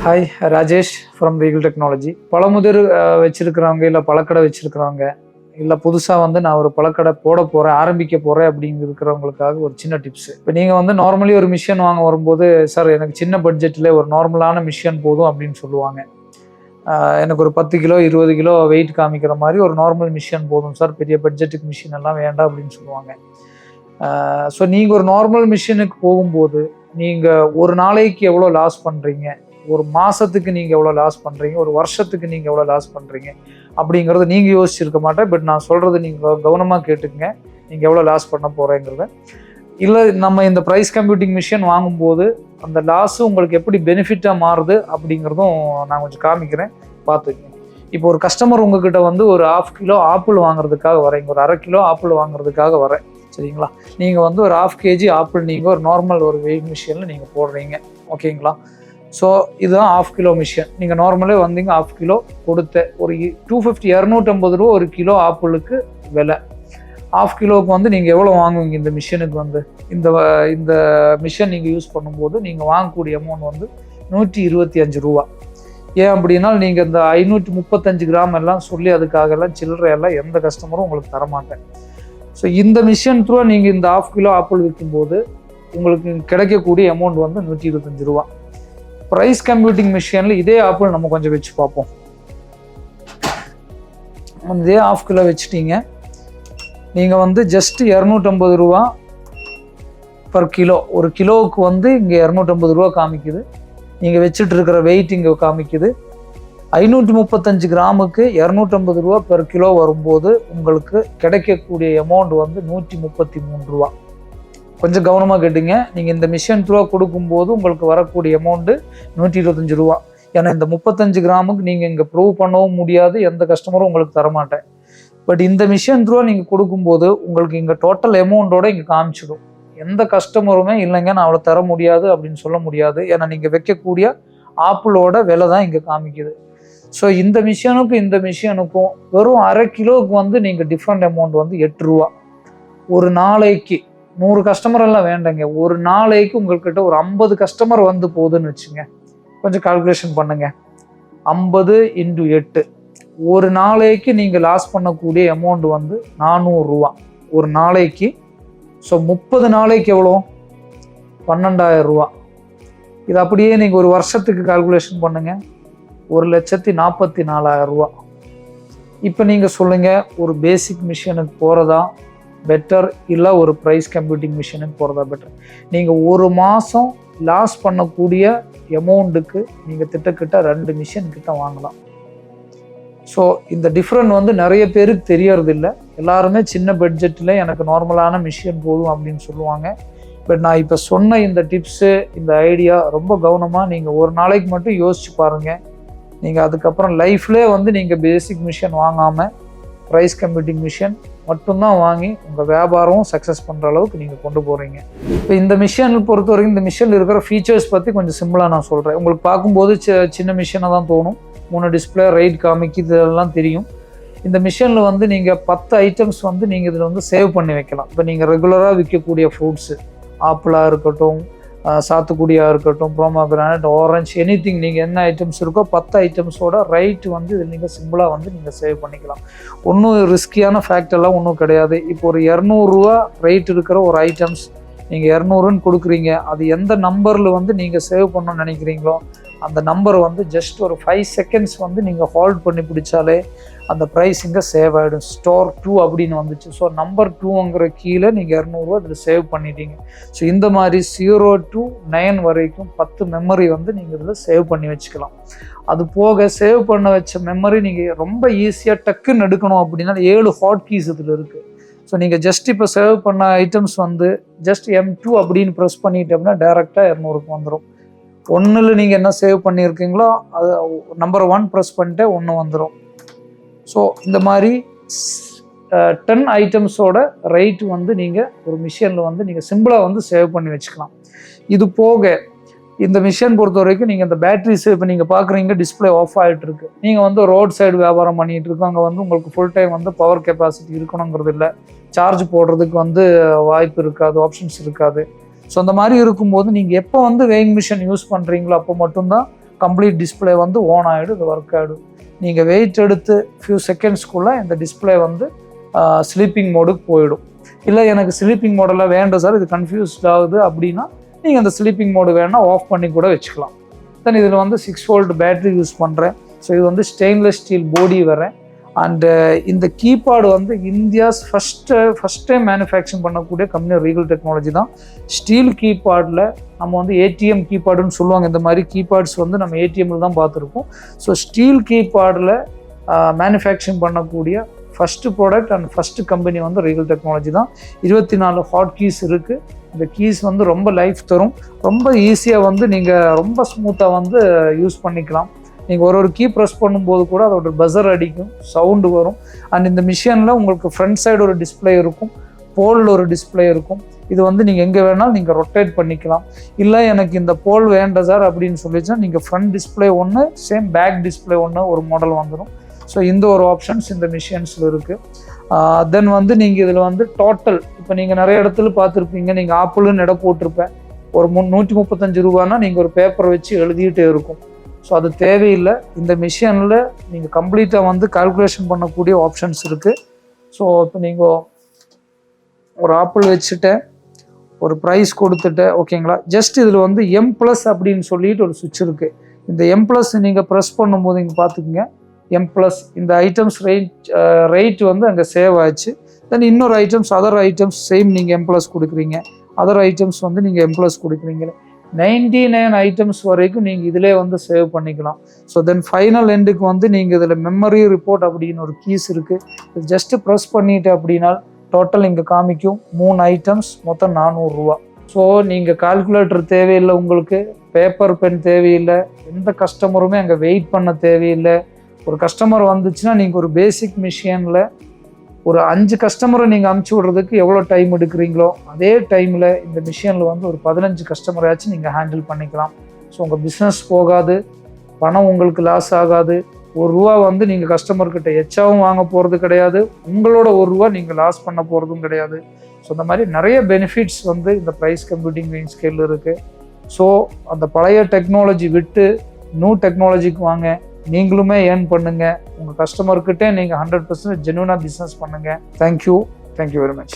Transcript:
Hi, Rajesh from Reegle Technology. பழமுதிர் வச்சிருக்கிறவங்க, இல்லை பழக்கடை வச்சிருக்கிறவங்க, இல்லை புதுசாக நான் ஒரு பழக்கடை போட போகிறேன், ஆரம்பிக்க போகிறேன் அப்படிங்கிறவங்களுக்காக ஒரு சின்ன டிப்ஸ். இப்போ நீங்கள் நார்மலி ஒரு மிஷின் வாங்க வரும்போது, சார் எனக்கு சின்ன பட்ஜெட்டில் ஒரு நார்மலான மிஷின் போதும் அப்படின்னு சொல்லுவாங்க. எனக்கு ஒரு 10 கிலோ 20 கிலோ வெயிட் காமிக்கிற மாதிரி ஒரு நார்மல் மிஷின் போதும் சார், பெரிய பட்ஜெட்டுக்கு மிஷின் எல்லாம் வேண்டாம் அப்படின்னு சொல்லுவாங்க. ஸோ நீங்கள் ஒரு நார்மல் மிஷினுக்கு போகும்போது நீங்கள் ஒரு நாளைக்கு எவ்வளோ லாஸ் பண்ணுறீங்க, ஒரு மாதத்துக்கு நீங்கள் எவ்வளோ லாஸ் பண்ணுறீங்க, ஒரு வருஷத்துக்கு நீங்கள் எவ்வளோ லாஸ் பண்ணுறீங்க அப்படிங்கிறத நீங்கள் யோசிச்சிருக்க மாட்டேன். பட் நான் சொல்கிறது நீங்கள் கவனமாக கேட்டுக்குங்க, நீங்கள் எவ்வளோ லாஸ் பண்ண போகிறேங்கிறத. இல்லை நம்ம இந்த ப்ரைஸ் கம்ப்யூட்டிங் மிஷின் வாங்கும்போது அந்த லாஸு உங்களுக்கு எப்படி பெனிஃபிட்டாக மாறுது அப்படிங்கிறதும் நான் கொஞ்சம் காமிக்கிறேன், பார்த்துக்குங்க. இப்போ ஒரு கஸ்டமர் உங்ககிட்ட ஒரு 1/2 கிலோ ஆப்பிள் வாங்குறதுக்காக வரீங்க, ஒரு 1/2 கிலோ ஆப்பிள் வாங்குறதுக்காக வரேன், சரிங்களா? நீங்கள் ஒரு 1/2 kg ஆப்பிள் நீங்கள் ஒரு நார்மல் ஒரு வெயிட் மிஷினில் நீங்கள் போடுறீங்க, ஓகேங்களா? ஸோ இதுதான் 1/2 கிலோ மிஷின். நீங்கள் நார்மலே வந்தீங்க 1/2 கிலோ கொடுத்த ஒரு 250 ரூபா ஒரு கிலோ ஆப்பிளுக்கு விலை. 1/2 கிலோவுக்கு நீங்கள் எவ்வளோ வாங்குவீங்க இந்த மிஷினுக்கு? இந்த மிஷின் நீங்கள் யூஸ் பண்ணும்போது நீங்கள் வாங்கக்கூடிய அமௌண்ட் 125 ரூபா. ஏன் அப்படின்னா நீங்கள் இந்த 535 கிராம் எல்லாம் சொல்லி அதுக்காக எல்லாம் சில்லறை எல்லாம் எந்த கஸ்டமரும் உங்களுக்கு தரமாட்டேன். ஸோ இந்த மிஷின் த்ரூ நீங்கள் இந்த 1/2 கிலோ ஆப்பிள் விற்கும்போது உங்களுக்கு கிடைக்கக்கூடிய அமௌண்ட் 125 ரூபா. ப்ரைஸ் கம்ப்யூட்டிங் மிஷினில் இதே ஆப்பிள் நம்ம கொஞ்சம் வச்சு பார்ப்போம். இதே 1/2 கிலோ வச்சுட்டீங்க, நீங்கள் ஜஸ்ட் 250 ரூபா பர் கிலோ. ஒரு கிலோவுக்கு இங்கே 250 ரூபா காமிக்குது. நீங்கள் வச்சுட்டு இருக்கிற வெயிட் இங்கே காமிக்குது. 535 கிராமுக்கு 250 ரூபா பெர் கிலோ வரும்போது உங்களுக்கு கிடைக்கக்கூடிய அமௌண்ட் 133 ரூபா. கொஞ்சம் கவனமாக கேட்டுங்க. நீங்கள் இந்த மிஷின் த்ரூவா கொடுக்கும்போது உங்களுக்கு வரக்கூடிய அமௌண்ட்டு 125 ரூபா. ஏன்னா இந்த 35 கிராமுக்கு நீங்கள் இங்கே ப்ரூவ் பண்ணவும் முடியாது, எந்த கஸ்டமரும் உங்களுக்கு தரமாட்டேன். பட் இந்த மிஷின் த்ரூவா நீங்கள் கொடுக்கும்போது உங்களுக்கு இங்கே டோட்டல் அமௌண்ட்டோட இங்கே காமிச்சிடும். எந்த கஸ்டமருமே இல்லைங்க நான் அவ்வளோ தர முடியாது அப்படின்னு சொல்ல முடியாது. ஏன்னா நீங்கள் வைக்கக்கூடிய ஆப்பிளோட விலை தான் இங்கே காமிக்குது. ஸோ இந்த மிஷினுக்கும் வெறும் 1/2 கிலோவுக்கு நீங்கள் டிஃப்ரெண்ட் அமௌண்ட் 8 ரூபா. ஒரு நாளைக்கு 100 கஸ்டமர் எல்லாம் வேண்டாங்க, ஒரு நாளைக்கு உங்கள்கிட்ட ஒரு 50 கஸ்டமர் போகுதுன்னு வச்சுங்க. கொஞ்சம் கால்குலேஷன் பண்ணுங்க. 50 × 8 ஒரு நாளைக்கு நீங்கள் லாஸ் பண்ணக்கூடிய அமௌண்ட் 400 ரூபா ஒரு நாளைக்கு. ஸோ 30 நாளைக்கு எவ்வளோ? 12,000 ரூபா. இது அப்படியே நீங்கள் ஒரு வருஷத்துக்கு கால்குலேஷன் பண்ணுங்க, 1,44,000 ரூபா. இப்போ நீங்கள் சொல்லுங்கள், ஒரு பேசிக் மிஷினுக்கு போகிறதா பெட்டர், இல்லை ஒரு ப்ரைஸ் கம்ப்யூட்டிங் மிஷினுக்கு போகிறதா பெட்டர்? நீங்கள் ஒரு மாதம் லாஸ் பண்ணக்கூடிய அமௌண்ட்டுக்கு நீங்கள் கிட்ட 2 மிஷின் கிட்ட வாங்கலாம். ஸோ இந்த டிஃப்ரெண்ட் நிறைய பேருக்கு தெரியறது இல்லை. எல்லாருமே சின்ன பட்ஜெட்டில் எனக்கு நார்மலான மிஷின் போதும் அப்படின்னு சொல்லுவாங்க. பட் நான் இப்போ சொன்ன இந்த டிப்ஸு, இந்த ஐடியா ரொம்ப கவனமாக நீங்கள் ஒரு நாளைக்கு மட்டும் யோசிச்சு பாருங்கள். நீங்கள் அதுக்கப்புறம் லைஃப்லேயே நீங்கள் பேசிக் மிஷின் வாங்காமல் ப்ரைஸ் கம்ப்யூட்டிங் மிஷின் மட்டும்தான் வாங்கி உங்கள் வியாபாரமும் சக்ஸஸ் பண்ணுற அளவுக்கு நீங்கள் கொண்டு போகிறீங்க. இப்போ இந்த மிஷினை பொறுத்த வரைக்கும் இந்த மிஷினில் இருக்கிற ஃபீச்சர்ஸ் பற்றி கொஞ்சம் சிம்பிளாக நான் சொல்கிறேன். உங்களுக்கு பார்க்கும்போது சின்ன மிஷினாக தான் தோணும். 3 டிஸ்பிளே, ரைட் காமிக்குது, இதெல்லாம் தெரியும். இந்த மிஷினில் நீங்கள் 10 ஐட்டம்ஸ் நீங்கள் இதில் சேவ் பண்ணி வைக்கலாம். இப்போ நீங்கள் ரெகுலராக விற்கக்கூடிய ஃப்ரூட்ஸு, ஆப்பிளாக இருக்கட்டும், சாத்துக்குடியாக இருக்கட்டும், ப்ரோமோகிரானட், ஆரஞ்சு, எனிதிங் நீங்கள் என்ன ஐட்டம்ஸ் இருக்கோ 10 ஐட்டம்ஸோட ரைட் இதில் நீங்கள் சிம்பிளாக நீங்கள் சேவ் பண்ணிக்கலாம். ஒன்றும் ரிஸ்கியான ஃபேக்ட் எல்லாம் ஒன்றும் கிடையாது. இப்போ ஒரு 200 ரூபா ரைட் இருக்கிற ஒரு ஐட்டம்ஸ் நீங்கள் 200ன்னு கொடுக்குறீங்க. அது எந்த நம்பரில் நீங்கள் சேவ் பண்ணணும்னு நினைக்கிறீங்களோ அந்த நம்பர் ஜஸ்ட் ஒரு 5 செகண்ட்ஸ் நீங்கள் ஹோல்ட் பண்ணி பிடிச்சாலே அந்த ப்ரைஸ் இங்கே சேவ் ஆகிடும். ஸ்டோர் 2 அப்படின்னு வந்துச்சு. ஸோ நம்பர் 2ங்கிற கீழே நீங்கள் 200 ரூபா அதில் சேவ் பண்ணிட்டீங்க. ஸோ இந்த மாதிரி 0 to 9 வரைக்கும் 10 மெமரி நீங்கள் இதில் சேவ் பண்ணி வச்சுக்கலாம். அது போக சேவ் பண்ண வச்ச மெமரி நீங்கள் ரொம்ப ஈஸியாக டக்குன்னு எடுக்கணும் அப்படின்னா 7 ஹாட் கீஸ் இதில் இருக்குது. ஸோ நீங்கள் ஜஸ்ட் இப்போ சேவ் பண்ண ஐட்டம்ஸ் ஜஸ்ட் M2 அப்படின்னு ப்ரெஸ் பண்ணிட்டோம்னா டேரெக்டாக 200க்கு வந்துடும். 1ல் நீங்கள் என்ன சேவ் பண்ணியிருக்கீங்களோ அது நம்பர் 1 ப்ரெஸ் பண்ணிட்டு 1 வந்துடும். ஸோ இந்த மாதிரி 10 ஐட்டம்ஸோட ரைட் நீங்கள் ஒரு மிஷினில் நீங்கள் சிம்பிளாக சேவ் பண்ணி வச்சுக்கலாம். இது போக இந்த மிஷின் பொறுத்த வரைக்கும் நீங்கள் இந்த பேட்டரிஸ் இப்போ நீங்கள் பார்க்குறீங்க டிஸ்பிளே ஆஃப் ஆகிட்டு இருக்கு. நீங்கள் ரோட் சைடு வியாபாரம் பண்ணிகிட்டு இருக்கோம், அங்கே உங்களுக்கு ஃபுல் டைம் பவர் கெப்பாசிட்டி இருக்கணுங்கிறது இல்லை, சார்ஜ் போடுறதுக்கு வாய்ப்பு இருக்காது, ஆப்ஷன்ஸ் இருக்காது. ஸோ அந்த மாதிரி இருக்கும்போது நீங்கள் எப்போ வெயிங் மிஷின் யூஸ் பண்ணுறீங்களோ அப்போ மட்டும்தான் கம்ப்ளீட் டிஸ்பிளே வந்து ஓன் ஆகிடும், இது ஒர்க் ஆகிடும். நீங்கள் வெயிட் எடுத்து ஃபியூ செகண்ட்ஸ்க்குள்ளே இந்த டிஸ்பிளே வந்து ஸ்லீப்பிங் மோடுக்கு போயிடும். இல்லை எனக்கு ஸ்லீப்பிங் மோடெல்லாம் வேண்டாம் சார், இது கன்ஃபியூஸ்ட் ஆகுது அப்படின்னா நீங்கள் அந்த ஸ்லீப்பிங் மோடு வேணால் ஆஃப் பண்ணி கூட வச்சுக்கலாம். தென் இதில் வந்து 6 வோல்ட் பேட்டரி யூஸ் பண்ணுறேன். ஸோ இது வந்து ஸ்டெயின்லெஸ் ஸ்டீல் பாடி வரேன். அண்டு இந்த கீபேடு வந்து இந்தியாஸ் ஃபஸ்ட் டைம் மேனுஃபேக்சரிங் பண்ணக்கூடிய கம்பெனி ரீகல் டெக்னாலஜி தான். ஸ்டீல் கீபேடில் நம்ம வந்து ஏடிஎம் கீபேடுன்னு சொல்லுவாங்க. இந்த மாதிரி கீபேட்ஸ் வந்து நம்ம ஏடிஎம்மில் தான் பார்த்துருக்கோம். ஸோ ஸ்டீல் கீபேடில் மேனுஃபேக்சரிங் பண்ணக்கூடிய first product and first company வந்து ரீகல் டெக்னாலஜி தான். 24 ஹாட் கீஸ் இருக்குது. இந்த கீஸ் வந்து ரொம்ப லைஃப் தரும். ரொம்ப ஈஸியாக வந்து நீங்கள் ரொம்ப ஸ்மூத்தாக வந்து யூஸ் பண்ணிக்கலாம். நீங்கள் ஒரு கீ ப்ரெஸ் பண்ணும்போது கூட அதோட பஸர் அடிக்கும், சவுண்டு வரும். அண்ட் இந்த மிஷினில் உங்களுக்கு ஃப்ரண்ட் சைடு ஒரு டிஸ்பிளே இருக்கும், போலில் ஒரு டிஸ்பிளே இருக்கும். இது வந்து நீங்கள் எங்கே வேணாலும் நீங்கள் ரொட்டேட் பண்ணிக்கலாம். இல்லை எனக்கு இந்த போல் வேண்டாம் சார் அப்படின்னு சொல்லிச்சுன்னா நீங்கள் ஃப்ரண்ட் டிஸ்பிளே ஒன்று, சேம் பேக் டிஸ்பிளே ஒன்று ஒரு மாடல் வந்துடும். ஸோ இந்த ஒரு ஆப்ஷன்ஸ் இந்த மிஷின்ஸில் இருக்குது. தென் வந்து நீங்கள் இதில் வந்து டோட்டல் இப்போ நீங்கள் நிறைய இடத்துல பார்த்துருப்பீங்க, நீங்கள் ஆப்பிள்னு இடம் போட்டிருப்பேன், ஒரு 135 ரூபான்னா நீங்கள் ஒரு பேப்பரை வச்சு எழுதிக்கிட்டே இருக்கும். ஸோ அது தேவையில்லை. இந்த மிஷினில் நீங்கள் கம்ப்ளீட்டாக வந்து கால்குலேஷன் பண்ணக்கூடிய ஆப்ஷன்ஸ் இருக்குது. ஸோ இப்போ நீங்கள் ஒரு ஆப்பிள் வச்சுட்டு ஒரு ப்ரைஸ் கொடுத்துட்டு ஓகேங்களா, ஜஸ்ட் இதில் வந்து M+ அப்படின்னு சொல்லிட்டு ஒரு சுவிட்ச் இருக்குது. இந்த M+ நீங்கள் ப்ரெஸ் பண்ணும்போது இங்கே பார்த்துக்குங்க, M+ இந்த ஐட்டம்ஸ் ரேட் வந்து அங்கே சேவ் ஆச்சு. தென் இன்னொரு ஐட்டம்ஸ் அதர் ஐட்டம்ஸ் சேம் நீங்கள் M+ கொடுக்குறீங்க, அதர் ஐட்டம்ஸ் வந்து நீங்கள் M+ கொடுக்குறீங்க. 99 ஐட்டம்ஸ் வரைக்கும் நீங்கள் இதிலே வந்து சேவ் பண்ணிக்கலாம். ஸோ தென் ஃபைனல் எண்டுக்கு வந்து நீங்கள் இதில் மெமரி ரிப்போர்ட் அப்படின்னு ஒரு கீஸ் இருக்குது. இது ஜஸ்ட்டு ப்ரெஸ் பண்ணிட்டு அப்படின்னா டோட்டல் இங்கே காமிக்கும் 3 ஐட்டம்ஸ் மொத்தம் 400 ரூபா. ஸோ நீங்கள் கால்குலேட்டர் தேவையில்லை, உங்களுக்கு பேப்பர் பென் தேவையில்லை, எந்த கஸ்டமருமே அங்கே வெயிட் பண்ண தேவையில்லை. ஒரு கஸ்டமர் வந்துச்சுன்னா நீங்கள் ஒரு பேசிக் மிஷினில் ஒரு 5 கஸ்டமரை நீங்கள் அமுச்சு விடுறதுக்கு எவ்வளோ டைம் எடுக்கிறீங்களோ அதே டைமில் இந்த மிஷினில் வந்து ஒரு 15 கஸ்டமராச்சும் நீங்கள் ஹேண்டில் பண்ணிக்கலாம். ஸோ உங்கள் பிஸ்னஸ் போகாது, பணம் உங்களுக்கு லாஸ் ஆகாது. ₹1 வந்து நீங்கள் கஸ்டமர்கிட்ட எச்சாவும் வாங்க போகிறது கிடையாது, உங்களோட ₹1 நீங்கள் லாஸ் பண்ண போகிறதும் கிடையாது. ஸோ இந்த மாதிரி நிறைய பெனிஃபிட்ஸ் வந்து இந்த ப்ரைஸ் கம்ப்யூட்டிங் வெயிங் ஸ்கேல் இருக்குது. ஸோ அந்த பழைய டெக்னாலஜி விட்டு நியூ டெக்னாலஜிக்கு வாங்க, நீங்களுமே ஏர்ன் பண்ணுங்கள். உங்கள் கஸ்டமர்கிட்டே நீங்கள் 100% ஜென்யூனாக பிஸ்னஸ் பண்ணுங்கள். Thank you very much.